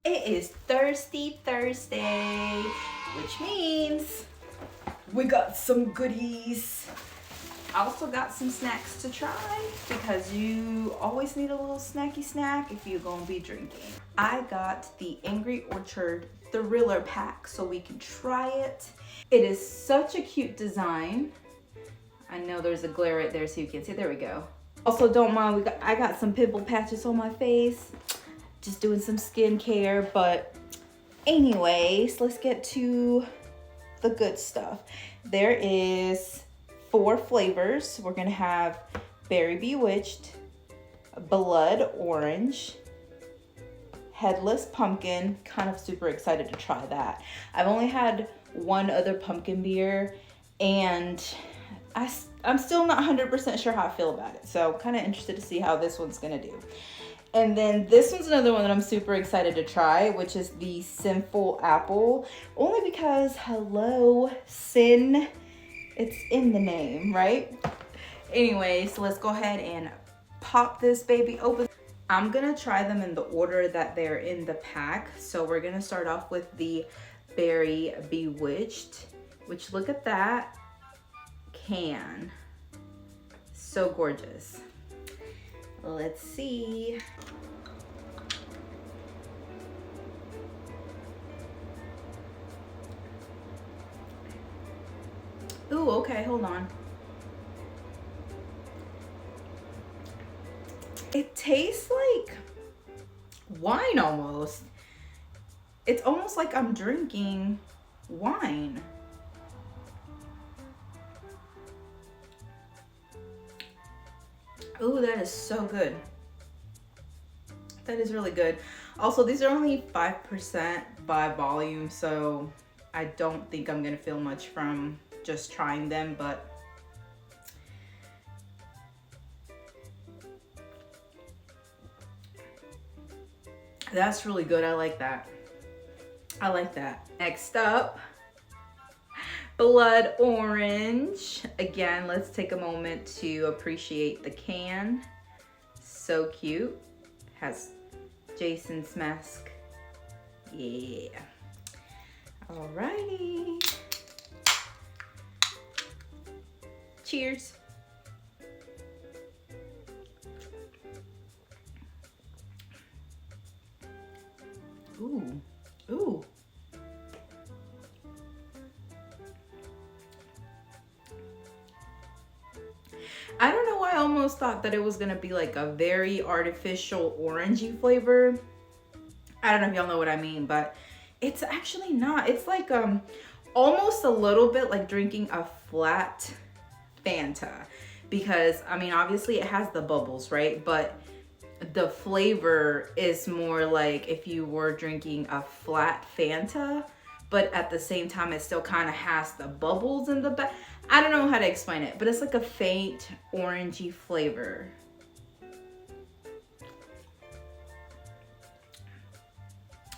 It is Thirsty Thursday, which means we got some goodies. I also got some snacks to try because you always need a little snacky snack if you're gonna be drinking. I got the Angry Orchard Thriller pack so we can try it. It is such a cute design. I know there's a glare right there so you can see. There we go. Also, don't mind, I got some pimple patches on my face. Just doing some skincare, but anyways, let's get to the good stuff. There is 4 flavors. We're gonna have Berry Bewitched, Blood Orange, Headless Pumpkin. Kind of super excited to try that. I've only had one other pumpkin beer and I'm still not 100% sure how I feel about it. So kind of interested to see how this one's gonna do. And then this one's another one that I'm super excited to try, which is the Sinful Apple. Only because, hello, sin, it's in the name, right? Anyway, so let's go ahead and pop this baby open. I'm gonna try them in the order that they're in the pack. So we're gonna start off with the Berry Bewitched, which look at that can. So gorgeous. Let's see. Ooh, okay, hold on. It tastes like wine almost. It's almost like I'm drinking wine. Ooh, that is so good. That is really good. Also, these are only 5% by volume, so I don't think I'm gonna feel much from just trying them, but that's really good. I like that. I like that. Next up, Blood Orange. Again, let's take a moment to appreciate the can. So cute. Has Jason's mask. Yeah. Alrighty. Cheers. Ooh. Ooh. I don't know why I almost thought that it was gonna be like a very artificial orangey flavor. I don't know if y'all know what I mean, but it's actually not. It's like almost a little bit like drinking a flat Fanta, because I mean obviously it has the bubbles, right? But the flavor is more like if you were drinking a flat Fanta, but at the same time it still kind of has the bubbles in the back. I don't know how to explain it, but it's like a faint orangey flavor.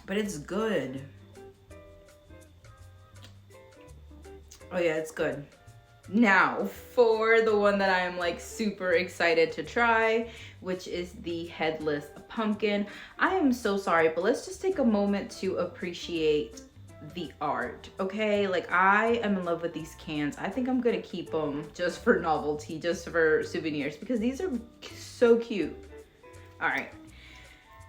But it's good. Oh yeah, it's good. Now for the one that I'm like super excited to try, which is the Headless Pumpkin. I am so sorry, but let's just take a moment to appreciate the art, okay? Like, I am in love with these cans. I think I'm gonna keep them just for novelty, just for souvenirs, because these are so cute. All right,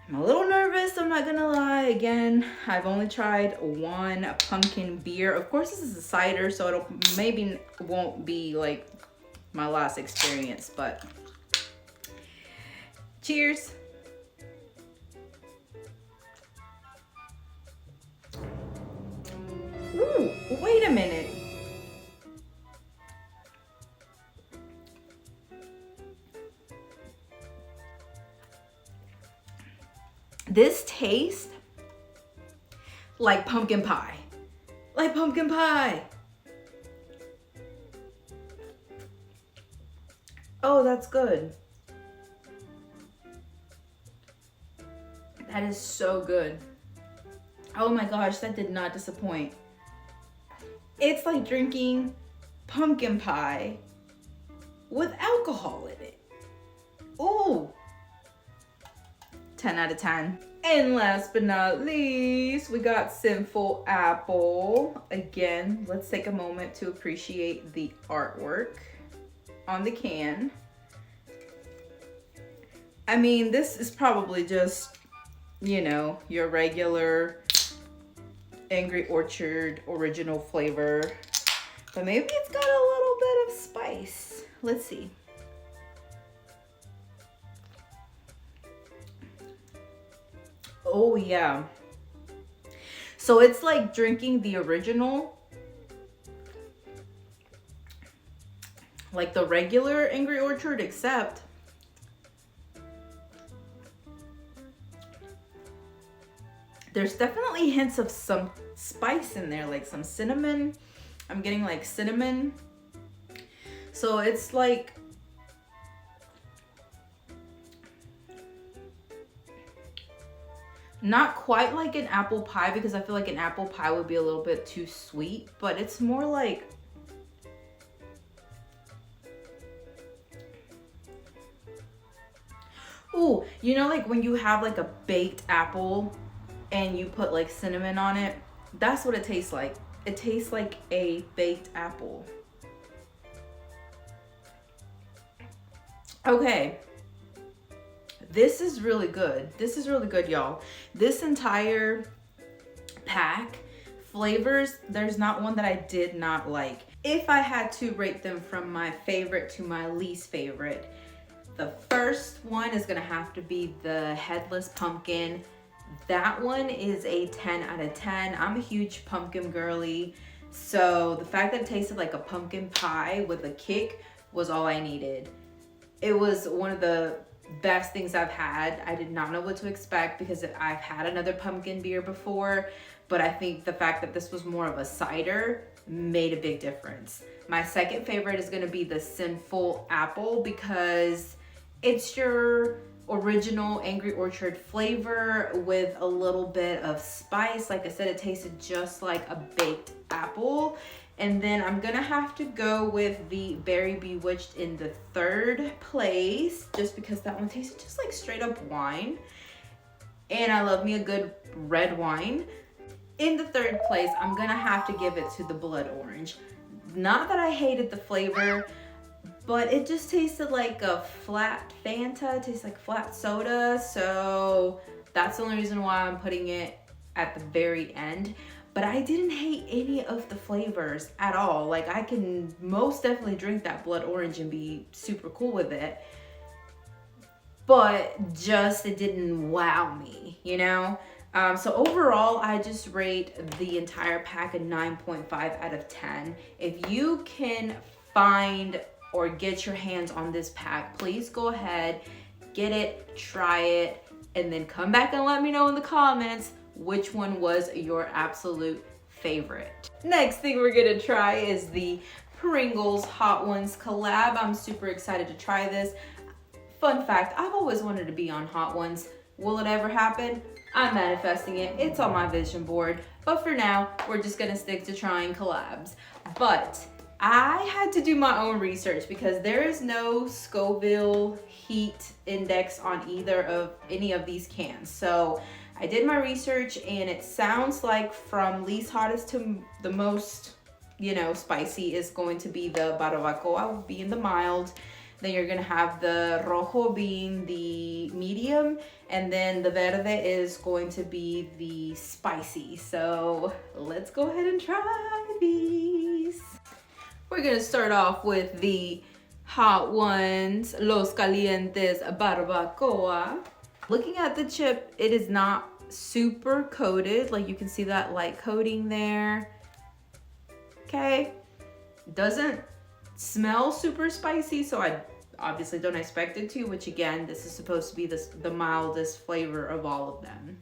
I'm a little nervous, I'm not gonna lie. Again, I've only tried one pumpkin beer. Of course, this is a cider, so it'll maybe won't be like my last experience, but cheers. Ooh, wait a minute. This tastes like pumpkin pie. Like pumpkin pie. Oh, that's good. That is so good. Oh my gosh, that did not disappoint. It's like drinking pumpkin pie with alcohol in it. Ooh. 10 out of 10. And last but not least, we got Sinful Apple. Again, let's take a moment to appreciate the artwork on the can. I mean, this is probably just, you know, your regular Angry Orchard original flavor. But maybe it's got a little bit of spice. Let's see. Oh yeah. So it's like drinking the original, like the regular Angry Orchard, except there's definitely hints of some spice in there, like some cinnamon. I'm getting like cinnamon. So it's like, not quite like an apple pie, because I feel like an apple pie would be a little bit too sweet, but it's more like, ooh, you know, like when you have like a baked apple and you put like cinnamon on it, that's what it tastes like. It tastes like a baked apple. Okay. This is really good. This is really good, y'all. This entire pack, flavors, there's not one that I did not like. If I had to rate them from my favorite to my least favorite, the first one is gonna have to be the headless pumpkin. That one is a 10 out of 10. I'm a huge pumpkin girly, so the fact that it tasted like a pumpkin pie with a kick was all I needed. It was one of the best things I've had. I did not know what to expect because I've had another pumpkin beer before, but I think the fact that this was more of a cider made a big difference. My second favorite is going to be the Sinful Apple, because it's your original Angry Orchard flavor with a little bit of spice. Like I said, it tasted just like a baked apple. And then I'm gonna have to go with the Berry Bewitched in the third place, just because that one tasted just like straight up wine. And I love me a good red wine. In the third place, I'm gonna have to give it to the Blood Orange. Not that I hated the flavor, but it just tasted like a flat Fanta. It tastes like flat soda. So that's the only reason why I'm putting it at the very end. But I didn't hate any of the flavors at all. Like, I can most definitely drink that Blood Orange and be super cool with it. But just, it didn't wow me, you know? So overall, I just rate the entire pack a 9.5 out of 10. If you can find or get your hands on this pack, please go ahead, get it, try it, and then come back and let me know in the comments which one was your absolute favorite. Next thing we're gonna try is the Pringles Hot Ones collab. I'm super excited to try this. Fun fact, I've always wanted to be on Hot Ones. Will it ever happen? I'm manifesting it. It's on my vision board. But for now, we're just gonna stick to trying collabs. But I had to do my own research because there is no Scoville heat index on any of these cans. So I did my research, and it sounds like from least hottest to the most, you know, spicy is going to be the barbacoa being the mild. Then you're gonna have the rojo being the medium, and then the verde is going to be the spicy. So let's go ahead and try these. We're gonna start off with the Hot Ones Los Calientes Barbacoa. Looking at the chip, it is not super coated. Like, you can see that light coating there. Okay. Doesn't smell super spicy, so I obviously don't expect it to, which again, this is supposed to be the mildest flavor of all of them.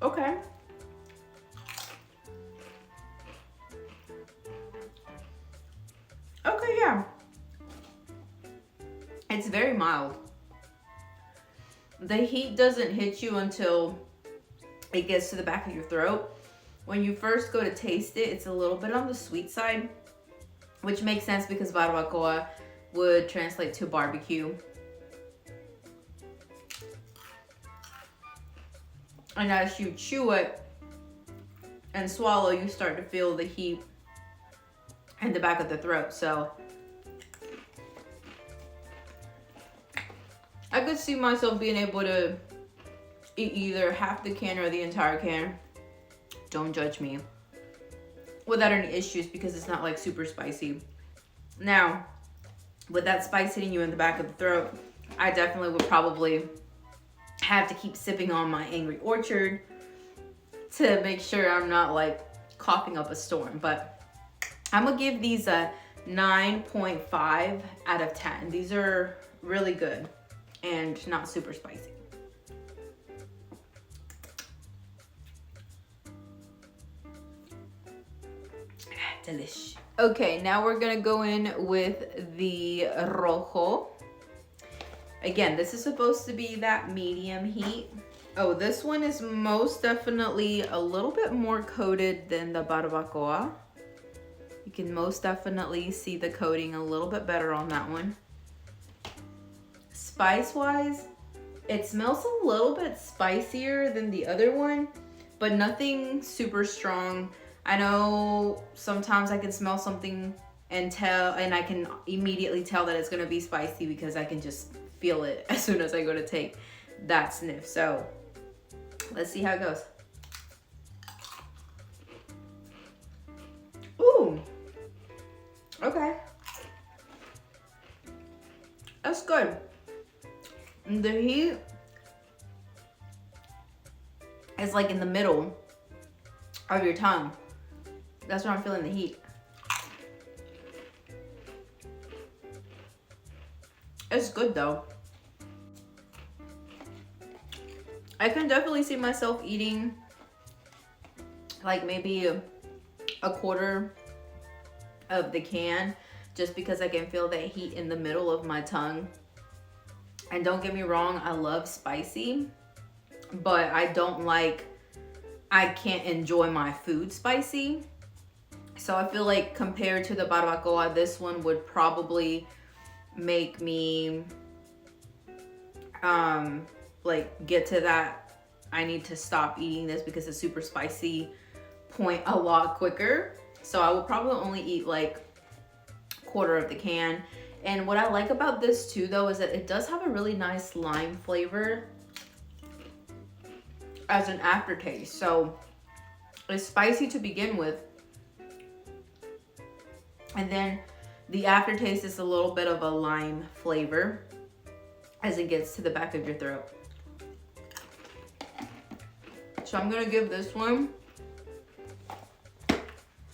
Okay. Okay, yeah. It's very mild. The heat doesn't hit you until it gets to the back of your throat. When you first go to taste it, it's a little bit on the sweet side, which makes sense because barbacoa would translate to barbecue. And as you chew it and swallow, you start to feel the heat in the back of the throat. So I could see myself being able to eat either half the can or the entire can. Don't judge me. Without any issues, because it's not like super spicy. Now, with that spice hitting you in the back of the throat, I definitely would probably have to keep sipping on my Angry Orchard to make sure I'm not like coughing up a storm. But I'm gonna give these a 9.5 out of 10. These are really good and not super spicy. Delish. Okay, now we're gonna go in with the rojo. Again, this is supposed to be that medium heat. Oh, this one is most definitely a little bit more coated than the barbacoa. You can most definitely see the coating a little bit better on that one. Spice-wise, it smells a little bit spicier than the other one, but nothing super strong. I know sometimes I can smell something and I can immediately tell that it's gonna be spicy because I can just feel it as soon as I go to take that sniff. So let's see how it goes. Ooh, okay, that's good. The heat is like in the middle of your tongue. That's where I'm feeling the heat. It's good though. I can definitely see myself eating like maybe a quarter of the can, just because I can feel that heat in the middle of my tongue. And don't get me wrong, I love spicy, but I can't enjoy my food spicy. So I feel like compared to the barbacoa, this one would probably make me like get to that I need to stop eating this because it's super spicy point a lot quicker. So I will probably only eat like a quarter of the can. And what I like about this too though is that it does have a really nice lime flavor as an aftertaste. So it's spicy to begin with, and then the aftertaste is a little bit of a lime flavor as it gets to the back of your throat. So I'm gonna give this one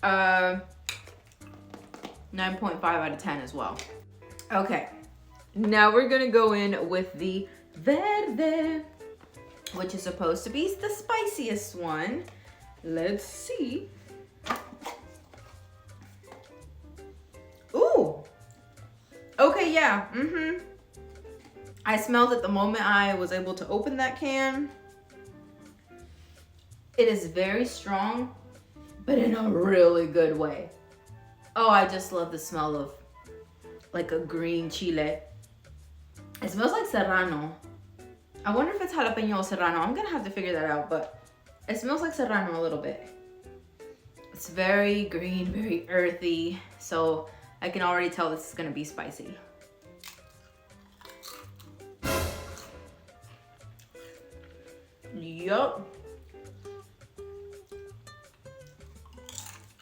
9.5 out of 10 as well. Okay, now we're gonna go in with the verde, which is supposed to be the spiciest one. Let's see. Ooh. Okay, yeah. I smelled it the moment I was able to open that can. It is very strong, but in a really good way. Oh, I just love the smell of like a green chile. It smells like serrano. I wonder if it's jalapeno or serrano. I'm gonna have to figure that out, but it smells like serrano a little bit. It's very green, very earthy, so I can already tell this is gonna be spicy. Yup.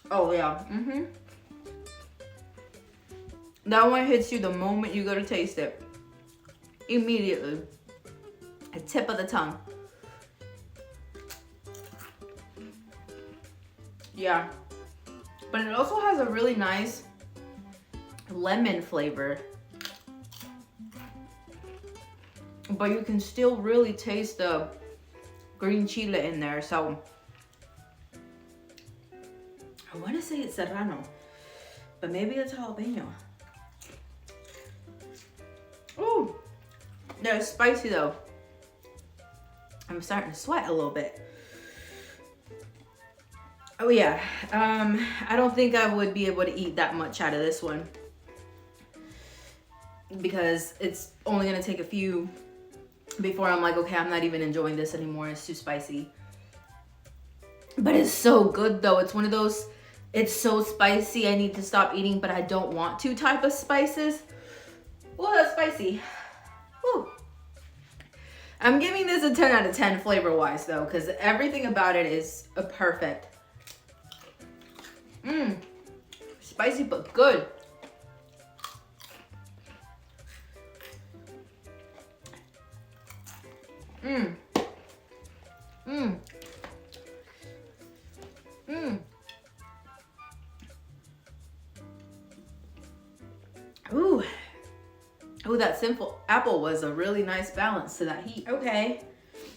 Oh yeah, That one hits you the moment you go to taste it. Immediately. The tip of the tongue. Yeah. But it also has a really nice lemon flavor. But you can still really taste the green chile in there, so I want to say it's serrano, but maybe it's jalapeno. Ooh, they're spicy though. I'm starting to sweat a little bit. Oh yeah, I don't think I would be able to eat that much out of this one. because it's only gonna take a few before I'm like, okay, I'm not even enjoying this anymore. It's too spicy. But it's so good though. It's one of those, it's so spicy, I need to stop eating, but I don't want to type of spices. Oh, that's spicy. Whew. I'm giving this a 10 out of 10 flavor-wise though, because everything about it is perfect. Spicy but good. Ooh. Oh, that simple apple was a really nice balance to that heat. Okay,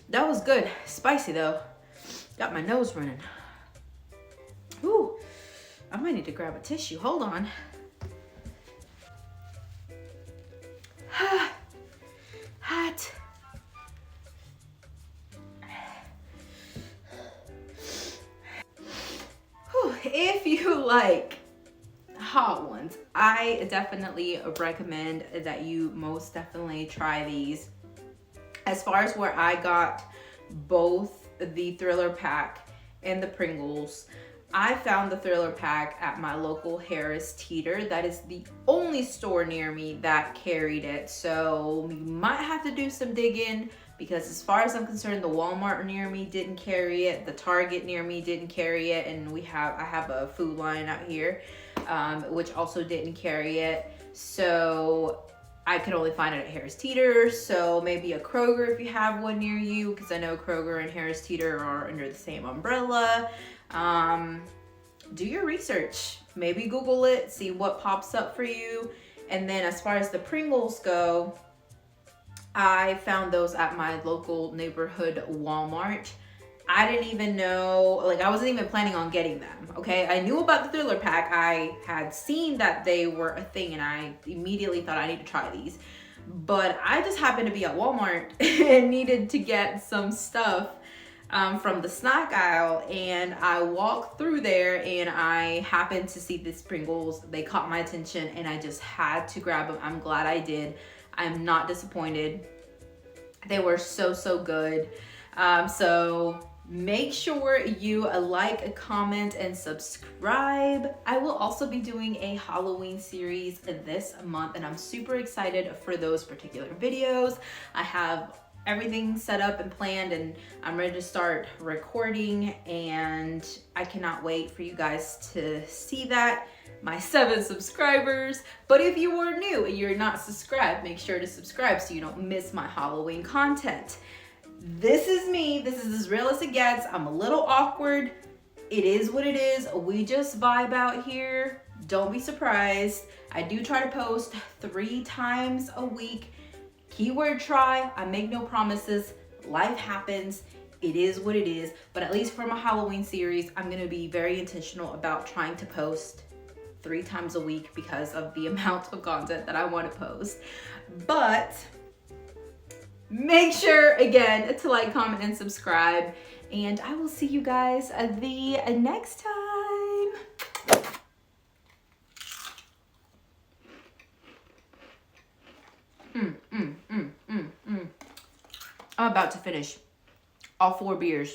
that was good. Spicy though. Got my nose running. Ooh, I might need to grab a tissue. Hold on. Hot. Whew. If you like hot ones, I definitely recommend that you most definitely try these. As far as where I got both the Thriller Pack and the Pringles, I found the Thriller Pack at my local Harris Teeter. That is the only store near me that carried it, so you might have to do some digging, because as far as I'm concerned, the Walmart near me didn't carry it, the Target near me didn't carry it, and I have a Food Line out here which also didn't carry it. So I could only find it at Harris Teeter. So maybe a Kroger if you have one near you, because I know Kroger and Harris Teeter are under the same umbrella. Do your research. Maybe Google it, see what pops up for you. And then as far as the Pringles go, I found those at my local neighborhood Walmart. I didn't even know, like I wasn't even planning on getting them, okay? I knew about the Thriller Pack. I had seen that they were a thing and I immediately thought I need to try these. But I just happened to be at Walmart and needed to get some stuff from the snack aisle, and I walked through there and I happened to see these Pringles. They caught my attention and I just had to grab them. I'm glad I did. I'm not disappointed. They were so, so good. So make sure you like, comment, and subscribe. I will also be doing a Halloween series this month, and I'm super excited for those particular videos. I have everything set up and planned, and I'm ready to start recording, and I cannot wait for you guys to see that. My 7 subscribers. But if you are new and you're not subscribed, make sure to subscribe so you don't miss my Halloween content. This is me. This is as real as it gets. I'm a little awkward. It is what it is. We just vibe out here. Don't be surprised. I do try to post 3 times a week. Keyword try. I make no promises. Life happens. It is what it is. But at least for my Halloween series, I'm going to be very intentional about trying to post 3 times a week because of the amount of content that I want to post. But make sure again to like, comment, and subscribe, and I will see you guys the next time. I'm about to finish all 4 beers.